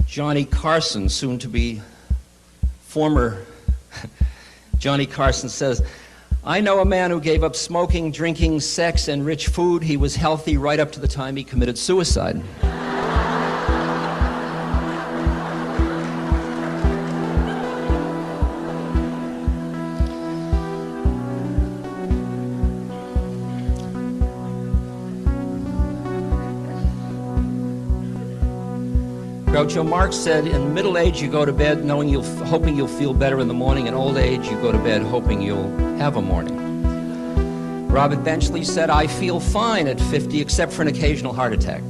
Johnny Carson, soon to be former Johnny Carson, says, "I know a man who gave up smoking, drinking, sex, and rich food. He was healthy right up to the time he committed suicide." Groucho Marx said, in middle age you go to bed hoping you'll feel better in the morning. In old age you go to bed hoping you'll have a morning. Robert Benchley said, "I feel fine at 50 except for an occasional heart attack."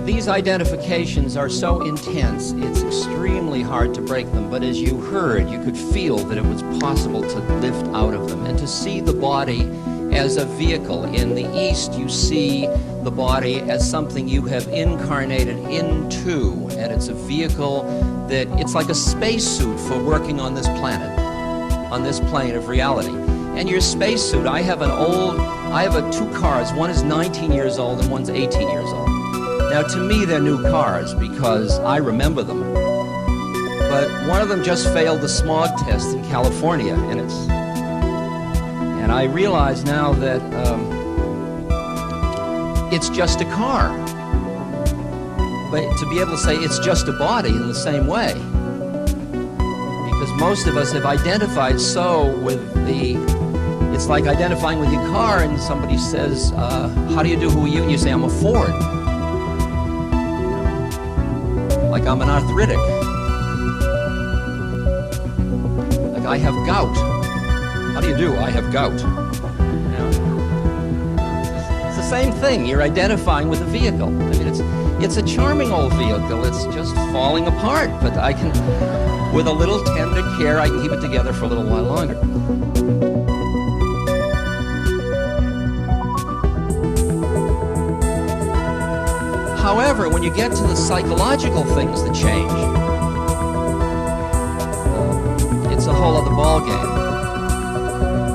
These identifications are so intense, it's extremely hard to break them, but as you heard, you could feel that it was possible to lift out of them and to see the body as a vehicle. In the East, you see the body as something you have incarnated into, and it's a vehicle that, it's like a spacesuit for working on this planet, on this plane of reality. And your spacesuit, I have two cars, one is 19 years old and one's 18 years old. Now, to me, they're new cars because I remember them. But one of them just failed the smog test in California, and I realize now that it's just a car. But to be able to say it's just a body in the same way, because most of us have identified so with it's like identifying with your car, and somebody says, "How do you do? Who are you?" And you say, "I'm a Ford." Like I'm an arthritic. Like I have gout. How do you do? I have gout. You know? It's the same thing. You're identifying with a vehicle. I mean, it's a charming old vehicle. It's just falling apart, but I can, with a little tender care, I can keep it together for a little while longer. However, when you get to the psychological things that change, it's a whole other ballgame.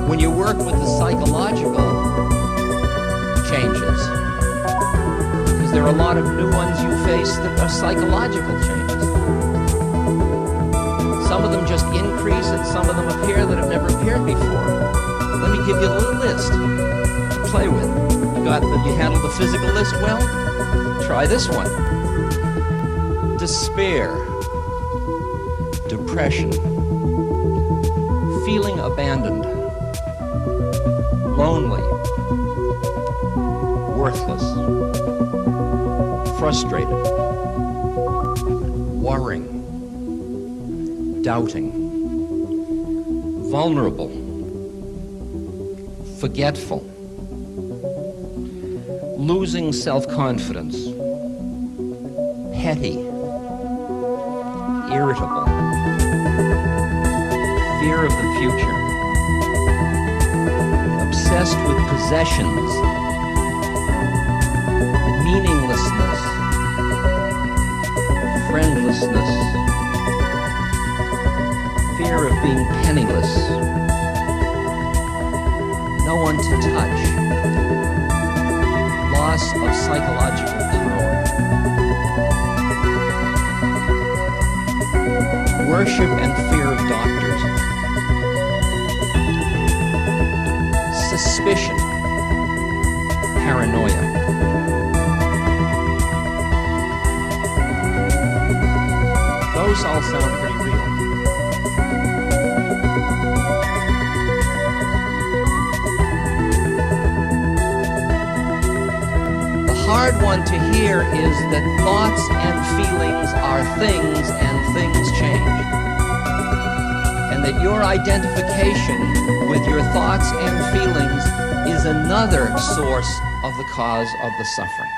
When you work with the psychological changes, because there are a lot of new ones you face that are psychological changes. Some of them just increase and some of them appear that have never appeared before. Let me give you a little list to play with. You handled the physical list well? Try this one. Despair, depression, feeling abandoned, lonely, worthless, frustrated, worrying, doubting, vulnerable, forgetful, losing self-confidence, petty, irritable, fear of the future, obsessed with possessions, meaninglessness, friendlessness, fear of being penniless, no one to touch, loss of psychological power, worship and fear of doctors, suspicion, paranoia. Those all sound pretty real. The hard one to hear is that thoughts and feelings are things and things change. And that your identification with your thoughts and feelings is another source of the cause of the suffering.